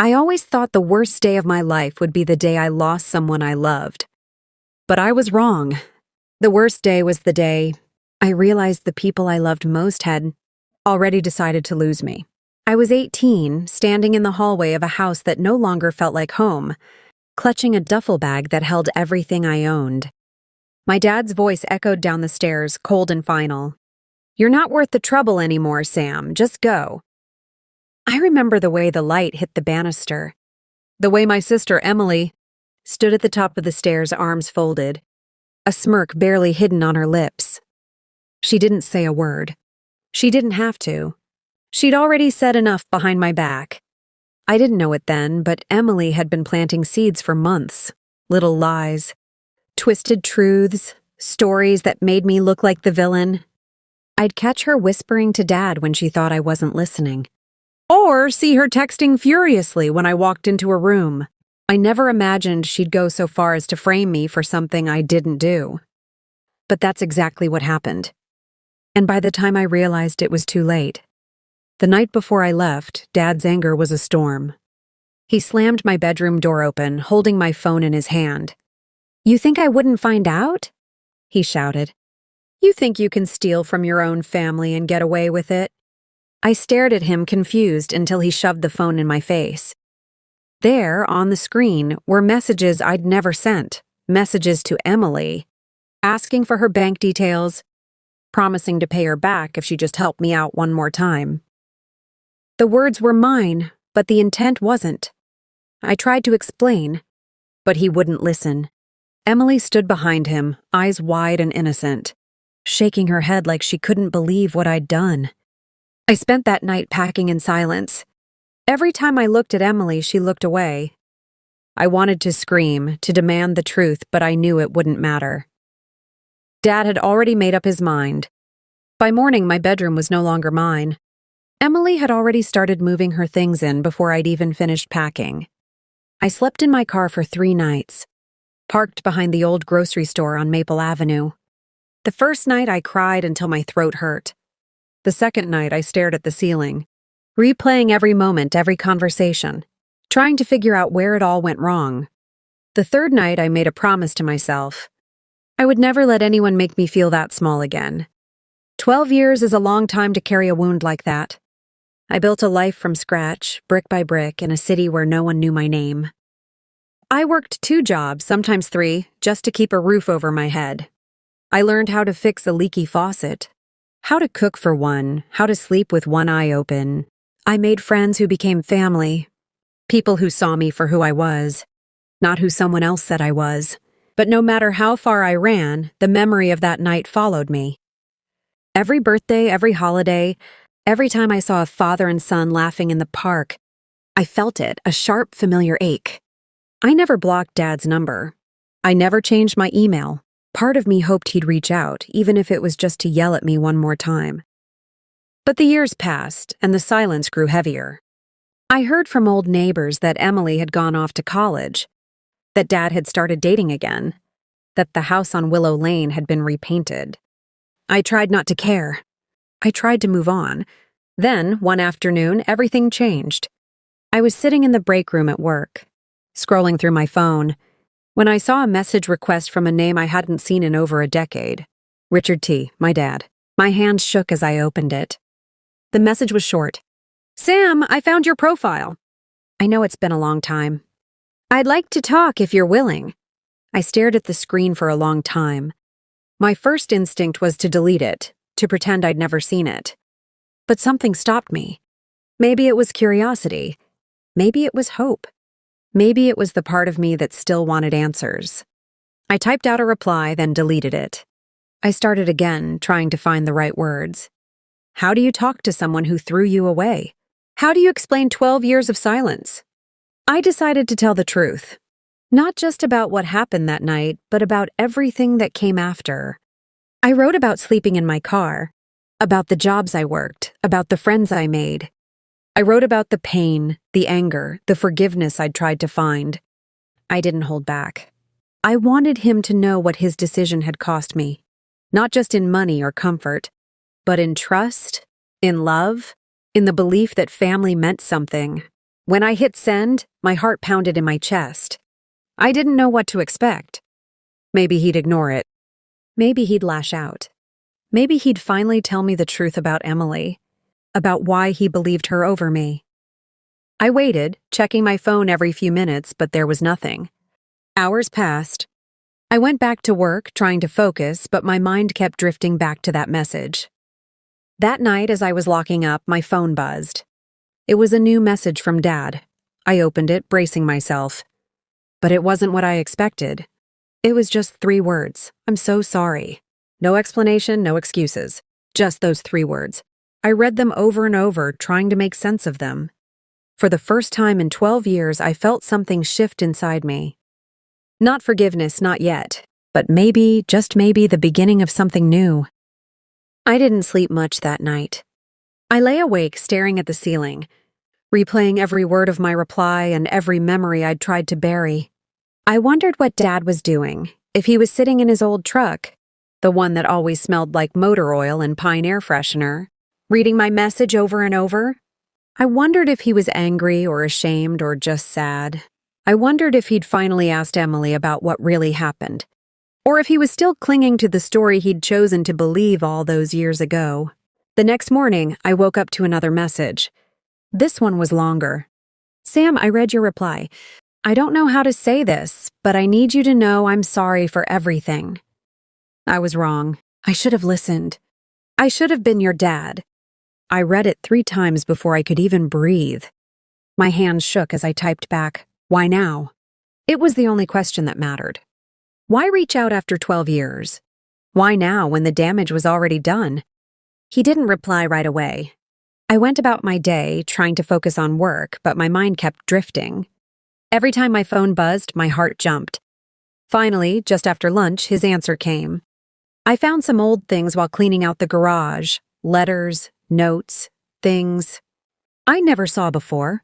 I always thought the worst day of my life would be the day I lost someone I loved. But I was wrong. The worst day was the day I realized the people I loved most had already decided to lose me. I was 18, standing in the hallway of a house that no longer felt like home, clutching a duffel bag that held everything I owned. My dad's voice echoed down the stairs, cold and final. "You're not worth the trouble anymore, Sam. Just go." I remember the way the light hit the banister, the way my sister, Emily, stood at the top of the stairs, arms folded, a smirk barely hidden on her lips. She didn't say a word. She didn't have to. She'd already said enough behind my back. I didn't know it then, but Emily had been planting seeds for months. Little lies, twisted truths, stories that made me look like the villain. I'd catch her whispering to Dad when she thought I wasn't listening. Or see her texting furiously when I walked into her room. I never imagined she'd go so far as to frame me for something I didn't do. But that's exactly what happened. And by the time I realized it was too late. The night before I left, Dad's anger was a storm. He slammed my bedroom door open, holding my phone in his hand. "You think I wouldn't find out?" he shouted. "You think you can steal from your own family and get away with it?" I stared at him, confused, until he shoved the phone in my face. There, on the screen, were messages I'd never sent, messages to Emily, asking for her bank details, promising to pay her back if she just helped me out one more time. The words were mine, but the intent wasn't. I tried to explain, but he wouldn't listen. Emily stood behind him, eyes wide and innocent, shaking her head like she couldn't believe what I'd done. I spent that night packing in silence. Every time I looked at Emily, she looked away. I wanted to scream, to demand the truth, but I knew it wouldn't matter. Dad had already made up his mind. By morning, my bedroom was no longer mine. Emily had already started moving her things in before I'd even finished packing. I slept in my car for 3 nights, parked behind the old grocery store on Maple Avenue. The first night I cried until my throat hurt. The second night I stared at the ceiling, replaying every moment, every conversation, trying to figure out where it all went wrong. The third night I made a promise to myself. I would never let anyone make me feel that small again. 12 years is a long time to carry a wound like that. I built a life from scratch, brick by brick, in a city where no one knew my name. I worked 2 jobs, sometimes 3, just to keep a roof over my head. I learned how to fix a leaky faucet, how to cook for one, how to sleep with one eye open. I made friends who became family, people who saw me for who I was, not who someone else said I was. But no matter how far I ran, the memory of that night followed me. Every birthday, every holiday, every time I saw a father and son laughing in the park, I felt it, a sharp, familiar ache. I never blocked Dad's number. I never changed my email. Part of me hoped he'd reach out, even if it was just to yell at me one more time. But the years passed, and the silence grew heavier. I heard from old neighbors that Emily had gone off to college, that Dad had started dating again, that the house on Willow Lane had been repainted. I tried not to care. I tried to move on. Then, one afternoon, everything changed. I was sitting in the break room at work, scrolling through my phone, when I saw a message request from a name I hadn't seen in over a decade. Richard T., my dad. My hands shook as I opened it. The message was short. "Sam, I found your profile. I know it's been a long time. I'd like to talk if you're willing." I stared at the screen for a long time. My first instinct was to delete it, to pretend I'd never seen it. But something stopped me. Maybe it was curiosity. Maybe it was hope. Maybe it was the part of me that still wanted answers. I typed out a reply, then deleted it. I started again, trying to find the right words. How do you talk to someone who threw you away? How do you explain 12 years of silence? I decided to tell the truth. Not just about what happened that night, but about everything that came after. I wrote about sleeping in my car, about the jobs I worked, about the friends I made. I wrote about the pain, the anger, the forgiveness I'd tried to find. I didn't hold back. I wanted him to know what his decision had cost me, not just in money or comfort, but in trust, in love, in the belief that family meant something. When I hit send, my heart pounded in my chest. I didn't know what to expect. Maybe he'd ignore it. Maybe he'd lash out. Maybe he'd finally tell me the truth about Emily, about why he believed her over me. I waited, checking my phone every few minutes, but there was nothing. Hours passed. I went back to work, trying to focus, but my mind kept drifting back to that message. That night, as I was locking up, my phone buzzed. It was a new message from Dad. I opened it, bracing myself. But it wasn't what I expected. It was just 3 words. I'm so sorry. No explanation, no excuses. Just those 3 words. I read them over and over, trying to make sense of them. For the first time in 12 years, I felt something shift inside me. Not forgiveness, not yet, but maybe, just maybe, the beginning of something new. I didn't sleep much that night. I lay awake staring at the ceiling, replaying every word of my reply and every memory I'd tried to bury. I wondered what Dad was doing, if he was sitting in his old truck, the one that always smelled like motor oil and pine air freshener, reading my message over and over. I wondered if he was angry or ashamed or just sad. I wondered if he'd finally asked Emily about what really happened, or if he was still clinging to the story he'd chosen to believe all those years ago. The next morning, I woke up to another message. This one was longer. Sam, I read your reply. I don't know how to say this, but I need you to know I'm sorry for everything. I was wrong. I should have listened. I should have been your dad. I read it 3 times before I could even breathe. My hands shook as I typed back, "Why now?" It was the only question that mattered. Why reach out after 12 years? Why now when the damage was already done? He didn't reply right away. I went about my day, trying to focus on work, but my mind kept drifting. Every time my phone buzzed, my heart jumped. Finally, just after lunch, his answer came. I found some old things while cleaning out the garage. Letters, notes, things I never saw before.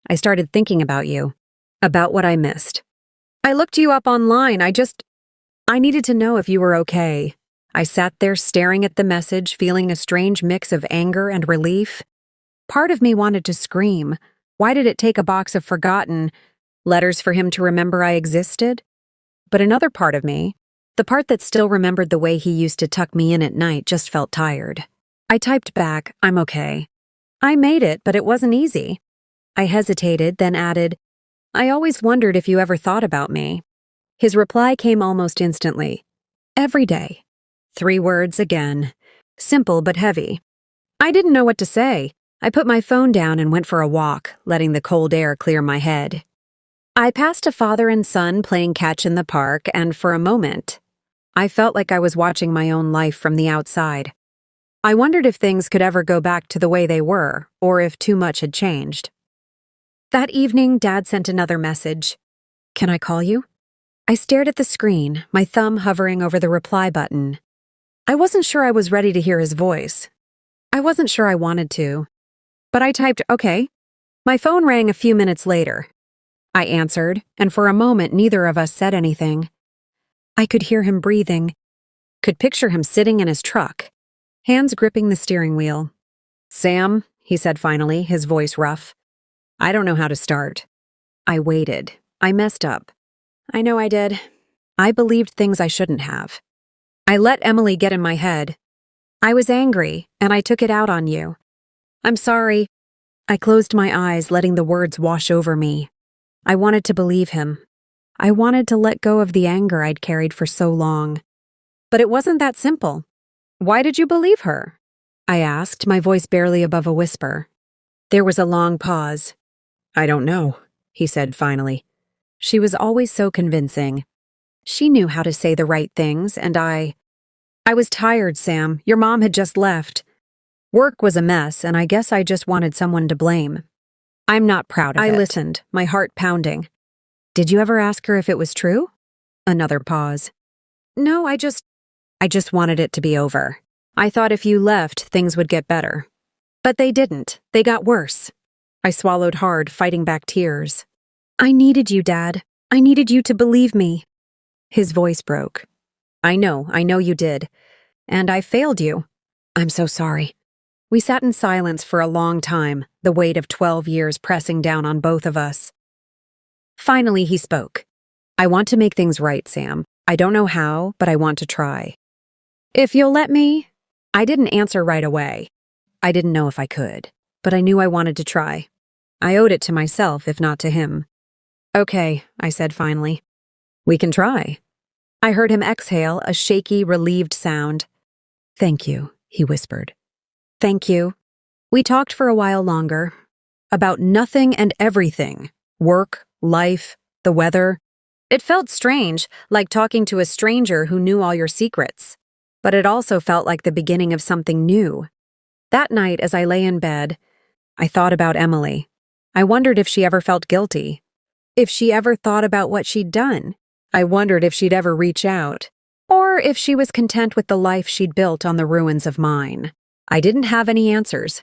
I started thinking about you, about what I missed. I looked you up online. I needed to know if you were okay. I sat there staring at the message, feeling a strange mix of anger and relief. Part of me wanted to scream. Why did it take a box of forgotten letters for him to remember I existed? But another part of me, the part that still remembered the way he used to tuck me in at night, just felt tired. I typed back, "I'm okay." I made it, but it wasn't easy. I hesitated, then added, "I always wondered if you ever thought about me." His reply came almost instantly. "Every day." 3 words again. Simple but heavy. I didn't know what to say. I put my phone down and went for a walk, letting the cold air clear my head. I passed a father and son playing catch in the park, and for a moment, I felt like I was watching my own life from the outside. I wondered if things could ever go back to the way they were, or if too much had changed. That evening, Dad sent another message. "Can I call you?" I stared at the screen, my thumb hovering over the reply button. I wasn't sure I was ready to hear his voice. I wasn't sure I wanted to. But I typed, "Okay." My phone rang a few minutes later. I answered, and for a moment neither of us said anything. I could hear him breathing, could picture him sitting in his truck, hands gripping the steering wheel. "Sam," he said finally, his voice rough. "I don't know how to start." I waited. I messed up. I know I did. I believed things I shouldn't have. I let Emily get in my head. I was angry, and I took it out on you. "I'm sorry." I closed my eyes, letting the words wash over me. I wanted to believe him. I wanted to let go of the anger I'd carried for so long. But it wasn't that simple. "Why did you believe her?" I asked, my voice barely above a whisper. There was a long pause. "I don't know," he said finally. She was always so convincing. She knew how to say the right things, and I was tired, Sam. Your mom had just left. Work was a mess, and I guess I just wanted someone to blame. I'm not proud of it. I listened, my heart pounding. "Did you ever ask her if it was true?" Another pause. "No, I just wanted it to be over. I thought if you left, things would get better. But they didn't. They got worse." I swallowed hard, fighting back tears. "I needed you, Dad. I needed you to believe me." His voice broke. I know you did. And I failed you. I'm so sorry." We sat in silence for a long time, the weight of 12 years pressing down on both of us. Finally, he spoke. "I want to make things right, Sam. I don't know how, but I want to try. If you'll let me." I didn't answer right away. I didn't know if I could, but I knew I wanted to try. I owed it to myself, if not to him. "Okay," I said finally. "We can try." I heard him exhale a shaky, relieved sound. "Thank you," he whispered. "Thank you." We talked for a while longer. About nothing and everything. Work, life, the weather. It felt strange, like talking to a stranger who knew all your secrets. But it also felt like the beginning of something new. That night, as I lay in bed, I thought about Emily. I wondered if she ever felt guilty. If she ever thought about what she'd done. I wondered if she'd ever reach out. Or if she was content with the life she'd built on the ruins of mine. I didn't have any answers.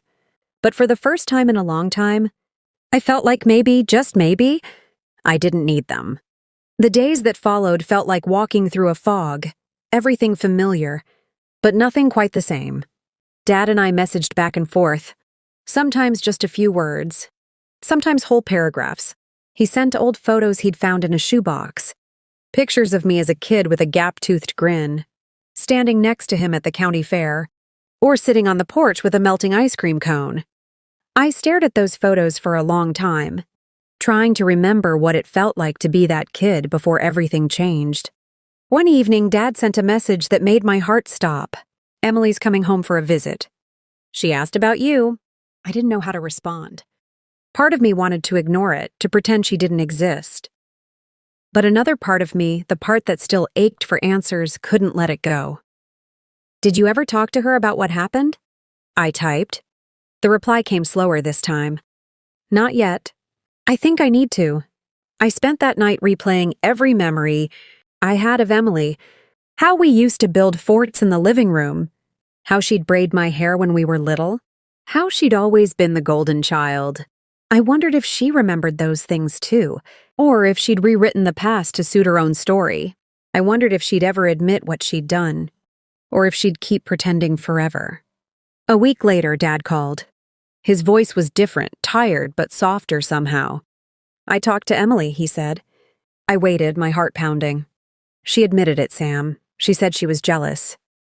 But for the first time in a long time, I felt like maybe, just maybe, I didn't need them. The days that followed felt like walking through a fog, everything familiar, but nothing quite the same. Dad and I messaged back and forth, sometimes just a few words, sometimes whole paragraphs. He sent old photos he'd found in a shoebox, pictures of me as a kid with a gap-toothed grin, standing next to him at the county fair, or sitting on the porch with a melting ice cream cone. I stared at those photos for a long time, trying to remember what it felt like to be that kid before everything changed. One evening, Dad sent a message that made my heart stop. "Emily's coming home for a visit. She asked about you." I didn't know how to respond. Part of me wanted to ignore it, to pretend she didn't exist. But another part of me, the part that still ached for answers, couldn't let it go. "Did you ever talk to her about what happened?" I typed. The reply came slower this time. "Not yet. I think I need to." I spent that night replaying every memory I had of Emily, how we used to build forts in the living room, how she'd braid my hair when we were little, how she'd always been the golden child. I wondered if she remembered those things too, or if she'd rewritten the past to suit her own story. I wondered if she'd ever admit what she'd done, or if she'd keep pretending forever. A week later, Dad called. His voice was different, tired, but softer somehow. "I talked to Emily," he said. I waited, my heart pounding. "She admitted it, Sam. She said she was jealous.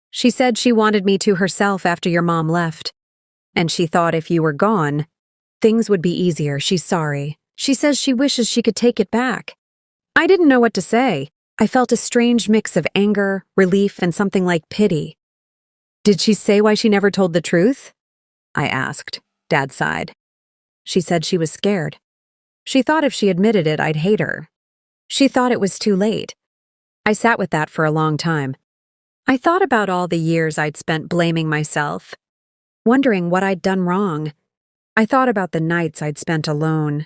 She said she wanted me to herself after your mom left. And she thought if you were gone, things would be easier. She's sorry. She says she wishes she could take it back." I didn't know what to say. I felt a strange mix of anger, relief, and something like pity. "Did she say why she never told the truth?" I asked. Dad sighed. "She said she was scared. She thought if she admitted it, I'd hate her. She thought it was too late." I sat with that for a long time. I thought about all the years I'd spent blaming myself, wondering what I'd done wrong. I thought about the nights I'd spent alone,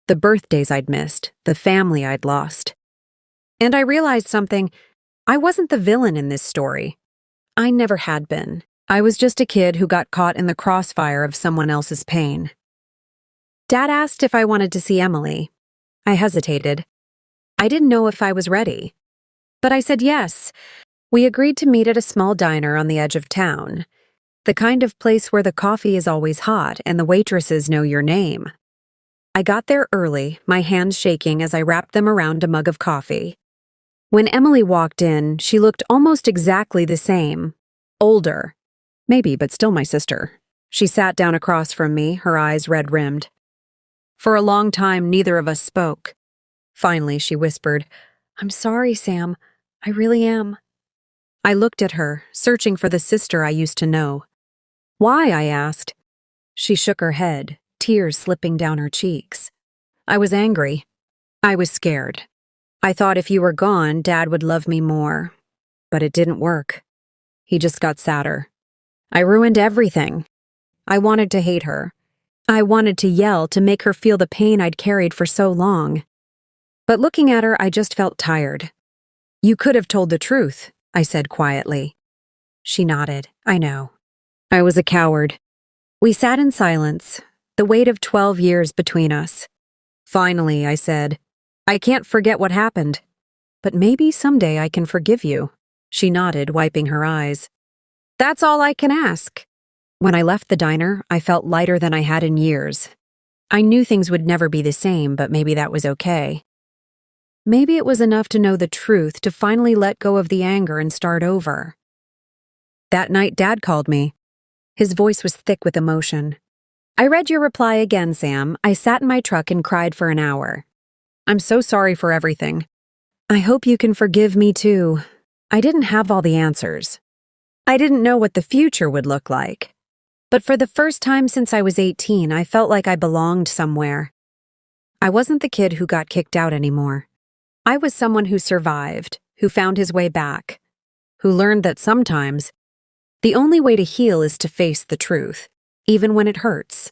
the birthdays I'd missed, the family I'd lost. And I realized something. I wasn't the villain in this story. I never had been. I was just a kid who got caught in the crossfire of someone else's pain. Dad asked if I wanted to see Emily. I hesitated. I didn't know if I was ready. But I said yes. We agreed to meet at a small diner on the edge of town, the kind of place where the coffee is always hot and the waitresses know your name. I got there early, my hands shaking as I wrapped them around a mug of coffee. When Emily walked in, she looked almost exactly the same. Older. Maybe, but still my sister. She sat down across from me, her eyes red-rimmed. For a long time, neither of us spoke. Finally, she whispered, "I'm sorry, Sam. I really am." I looked at her, searching for the sister I used to know. "Why?" I asked. She shook her head, tears slipping down her cheeks. I was angry. I was scared. I thought if you were gone, Dad would love me more. But it didn't work. He just got sadder. I ruined everything. I wanted to hate her. I wanted to yell to make her feel the pain I'd carried for so long. But looking at her, I just felt tired. "You could have told the truth," I said quietly. She nodded. "I know. I was a coward." We sat in silence, the weight of 12 years between us. Finally, I said, "I can't forget what happened. But maybe someday I can forgive you." She nodded, wiping her eyes. "That's all I can ask." When I left the diner, I felt lighter than I had in years. I knew things would never be the same, but maybe that was okay. Maybe it was enough to know the truth to finally let go of the anger and start over. That night, Dad called me. His voice was thick with emotion. "I read your reply again, Sam. I sat in my truck and cried for an hour. I'm so sorry for everything. I hope you can forgive me too. I didn't have all the answers. I didn't know what the future would look like. But for the first time since I was 18, I felt like I belonged somewhere. I wasn't the kid who got kicked out anymore. I was someone who survived, who found his way back, who learned that sometimes the only way to heal is to face the truth, even when it hurts."